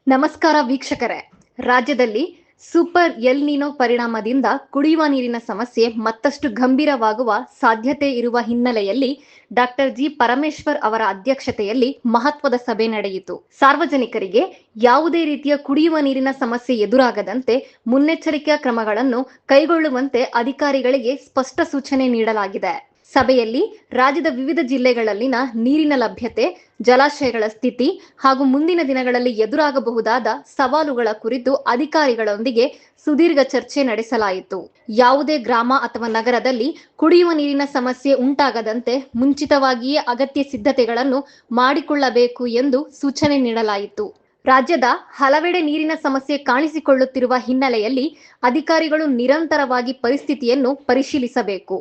ನಮಸ್ಕಾರ ವೀಕ್ಷಕರೇ. ರಾಜ್ಯದಲ್ಲಿ ಸೂಪರ್ ಎಲ್ ನೀನೋ ಪರಿಣಾಮದಿಂದ ಕುಡಿಯುವ ನೀರಿನ ಸಮಸ್ಯೆ ಮತ್ತಷ್ಟು ಗಂಭೀರವಾಗುವ ಸಾಧ್ಯತೆ ಇರುವ ಹಿನ್ನೆಲೆಯಲ್ಲಿ ಡಾಕ್ಟರ್ ಜಿ ಪರಮೇಶ್ವರ್ ಅವರ ಅಧ್ಯಕ್ಷತೆಯಲ್ಲಿ ಮಹತ್ವದ ಸಭೆ ನಡೆಯಿತು. ಸಾರ್ವಜನಿಕರಿಗೆ ಯಾವುದೇ ರೀತಿಯ ಕುಡಿಯುವ ನೀರಿನ ಸಮಸ್ಯೆ ಎದುರಾಗದಂತೆ ಮುನ್ನೆಚ್ಚರಿಕಾ ಕ್ರಮಗಳನ್ನು ಕೈಗೊಳ್ಳುವಂತೆ ಅಧಿಕಾರಿಗಳಿಗೆ ಸ್ಪಷ್ಟ ಸೂಚನೆ ನೀಡಲಾಗಿದೆ. ಸಭೆಯಲ್ಲಿ ರಾಜ್ಯದ ವಿವಿಧ ಜಿಲ್ಲೆಗಳಲ್ಲಿನ ನೀರಿನ ಲಭ್ಯತೆ, ಜಲಾಶಯಗಳ ಸ್ಥಿತಿ ಹಾಗೂ ಮುಂದಿನ ದಿನಗಳಲ್ಲಿ ಎದುರಾಗಬಹುದಾದ ಸವಾಲುಗಳ ಕುರಿತು ಅಧಿಕಾರಿಗಳೊಂದಿಗೆ ಸುದೀರ್ಘ ಚರ್ಚೆ ನಡೆಸಲಾಯಿತು. ಯಾವುದೇ ಗ್ರಾಮ ಅಥವಾ ನಗರದಲ್ಲಿ ಕುಡಿಯುವ ನೀರಿನ ಸಮಸ್ಯೆ ಉಂಟಾಗದಂತೆ ಮುಂಚಿತವಾಗಿಯೇ ಅಗತ್ಯ ಸಿದ್ಧತೆಗಳನ್ನು ಮಾಡಿಕೊಳ್ಳಬೇಕು ಎಂದು ಸೂಚನೆ ನೀಡಲಾಯಿತು. ರಾಜ್ಯದ ಹಲವೆಡೆ ನೀರಿನ ಸಮಸ್ಯೆ ಕಾಣಿಸಿಕೊಳ್ಳುತ್ತಿರುವ ಹಿನ್ನೆಲೆಯಲ್ಲಿ ಅಧಿಕಾರಿಗಳು ನಿರಂತರವಾಗಿ ಪರಿಸ್ಥಿತಿಯನ್ನು ಪರಿಶೀಲಿಸಬೇಕು.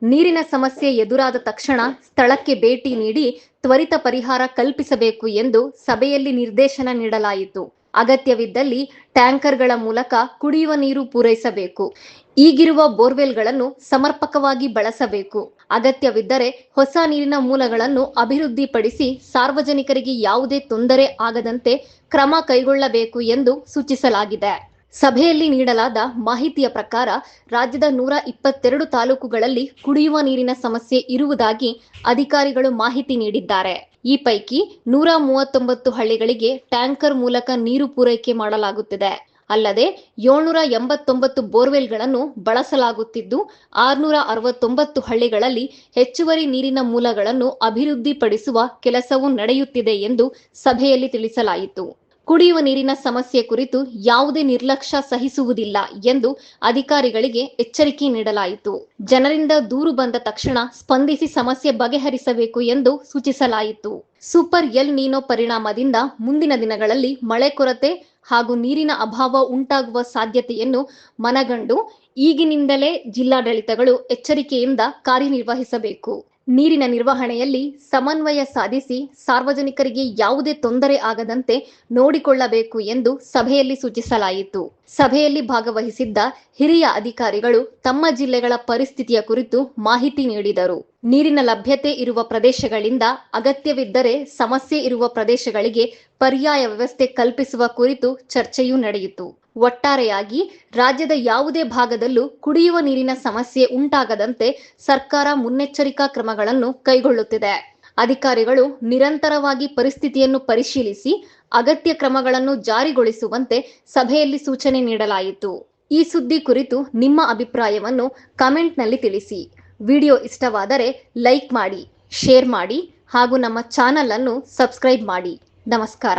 ನೀರಿನ ಸಮಸ್ಯೆ ಎದುರಾದ ತಕ್ಷಣ ಸ್ಥಳಕ್ಕೆ ಭೇಟಿ ನೀಡಿ ತ್ವರಿತ ಪರಿಹಾರ ಕಲ್ಪಿಸಬೇಕು ಎಂದು ಸಭೆಯಲ್ಲಿ ನಿರ್ದೇಶನ ನೀಡಲಾಯಿತು. ಅಗತ್ಯವಿದ್ದಲ್ಲಿ ಟ್ಯಾಂಕರ್ಗಳ ಮೂಲಕ ಕುಡಿಯುವ ನೀರು ಪೂರೈಸಬೇಕು. ಈಗಿರುವ ಬೋರ್ವೆಲ್ಗಳನ್ನು ಸಮರ್ಪಕವಾಗಿ ಬಳಸಬೇಕು. ಅಗತ್ಯವಿದ್ದರೆ ಹೊಸ ನೀರಿನ ಮೂಲಗಳನ್ನು ಅಭಿವೃದ್ಧಿಪಡಿಸಿ ಸಾರ್ವಜನಿಕರಿಗೆ ಯಾವುದೇ ತೊಂದರೆ ಆಗದಂತೆ ಕ್ರಮ ಕೈಗೊಳ್ಳಬೇಕು ಎಂದು ಸೂಚಿಸಲಾಗಿದೆ. ಸಭೆಯಲ್ಲಿ ನೀಡಲಾದ ಮಾಹಿತಿಯ ಪ್ರಕಾರ ರಾಜ್ಯದ 122 ತಾಲೂಕುಗಳಲ್ಲಿ ಕುಡಿಯುವ ನೀರಿನ ಸಮಸ್ಯೆ ಇರುವುದಾಗಿ ಅಧಿಕಾರಿಗಳು ಮಾಹಿತಿ ನೀಡಿದ್ದಾರೆ. ಈ ಪೈಕಿ 139 ಹಳ್ಳಿಗಳಿಗೆ ಟ್ಯಾಂಕರ್ ಮೂಲಕ ನೀರು ಪೂರೈಕೆ ಮಾಡಲಾಗುತ್ತಿದೆ. ಅಲ್ಲದೆ 789 ಬೋರ್ವೆಲ್ಗಳನ್ನು ಬಳಸಲಾಗುತ್ತಿದ್ದು 669 ಹಳ್ಳಿಗಳಲ್ಲಿ ಹೆಚ್ಚುವರಿ ನೀರಿನ ಮೂಲಗಳನ್ನು ಅಭಿವೃದ್ಧಿಪಡಿಸುವ ಕೆಲಸವೂ ನಡೆಯುತ್ತಿದೆ ಎಂದು ಸಭೆಯಲ್ಲಿ ತಿಳಿಸಲಾಯಿತು. ಕುಡಿಯುವ ನೀರಿನ ಸಮಸ್ಯೆ ಕುರಿತು ಯಾವುದೇ ನಿರ್ಲಕ್ಷ್ಯ ಸಹಿಸುವುದಿಲ್ಲ ಎಂದು ಅಧಿಕಾರಿಗಳಿಗೆ ಎಚ್ಚರಿಕೆ ನೀಡಲಾಯಿತು. ಜನರಿಂದ ದೂರು ಬಂದ ತಕ್ಷಣ ಸ್ಪಂದಿಸಿ ಸಮಸ್ಯೆ ಬಗೆಹರಿಸಬೇಕು ಎಂದು ಸೂಚಿಸಲಾಯಿತು. ಸೂಪರ್ ಎಲ್ ನೀನೋ ಪರಿಣಾಮದಿಂದ ಮುಂದಿನ ದಿನಗಳಲ್ಲಿ ಮಳೆ ಕೊರತೆ ಹಾಗೂ ನೀರಿನ ಅಭಾವ ಉಂಟಾಗುವ ಸಾಧ್ಯತೆಯನ್ನು ಮನಗಂಡು ಈಗಿನಿಂದಲೇ ಜಿಲ್ಲಾಡಳಿತಗಳು ಎಚ್ಚರಿಕೆಯಿಂದ ಕಾರ್ಯನಿರ್ವಹಿಸಬೇಕು. ನೀರಿನ ನಿರ್ವಹಣೆಯಲ್ಲಿ ಸಮನ್ವಯ ಸಾಧಿಸಿ ಸಾರ್ವಜನಿಕರಿಗೆ ಯಾವುದೇ ತೊಂದರೆ ಆಗದಂತೆ ನೋಡಿಕೊಳ್ಳಬೇಕು ಎಂದು ಸಭೆಯಲ್ಲಿ ಸೂಚಿಸಲಾಯಿತು. ಸಭೆಯಲ್ಲಿ ಭಾಗವಹಿಸಿದ್ದ ಹಿರಿಯ ಅಧಿಕಾರಿಗಳು ತಮ್ಮ ಜಿಲ್ಲೆಗಳ ಪರಿಸ್ಥಿತಿಯ ಕುರಿತು ಮಾಹಿತಿ ನೀಡಿದರು. ನೀರಿನ ಲಭ್ಯತೆ ಇರುವ ಪ್ರದೇಶಗಳಿಂದ ಅಗತ್ಯವಿದ್ದರೆ ಸಮಸ್ಯೆ ಇರುವ ಪ್ರದೇಶಗಳಿಗೆ ಪರ್ಯಾಯ ವ್ಯವಸ್ಥೆ ಕಲ್ಪಿಸುವ ಕುರಿತು ಚರ್ಚೆಯೂ ನಡೆಯಿತು. ಒಟ್ಟಾರೆಯಾಗಿ ರಾಜ್ಯದ ಯಾವುದೇ ಭಾಗದಲ್ಲೂ ಕುಡಿಯುವ ನೀರಿನ ಸಮಸ್ಯೆ ಉಂಟಾಗದಂತೆ ಸರ್ಕಾರ ಮುನ್ನೆಚ್ಚರಿಕಾ ಕ್ರಮಗಳನ್ನು ಕೈಗೊಳ್ಳುತ್ತಿದೆ. ಅಧಿಕಾರಿಗಳು ನಿರಂತರವಾಗಿ ಪರಿಸ್ಥಿತಿಯನ್ನು ಪರಿಶೀಲಿಸಿ ಅಗತ್ಯ ಕ್ರಮಗಳನ್ನು ಜಾರಿಗೊಳಿಸುವಂತೆ ಸಭೆಯಲ್ಲಿ ಸೂಚನೆ ನೀಡಲಾಯಿತು. ಈ ಸುದ್ದಿ ಕುರಿತು ನಿಮ್ಮ ಅಭಿಪ್ರಾಯವನ್ನು ಕಮೆಂಟ್ನಲ್ಲಿ ತಿಳಿಸಿ. ವಿಡಿಯೋ ಇಷ್ಟವಾದರೆ ಲೈಕ್ ಮಾಡಿ, ಶೇರ್ ಮಾಡಿ ಹಾಗೂ ನಮ್ಮ ಚಾನಲ್ ಅನ್ನು ಸಬ್ಸ್ಕ್ರೈಬ್ ಮಾಡಿ. ನಮಸ್ಕಾರ.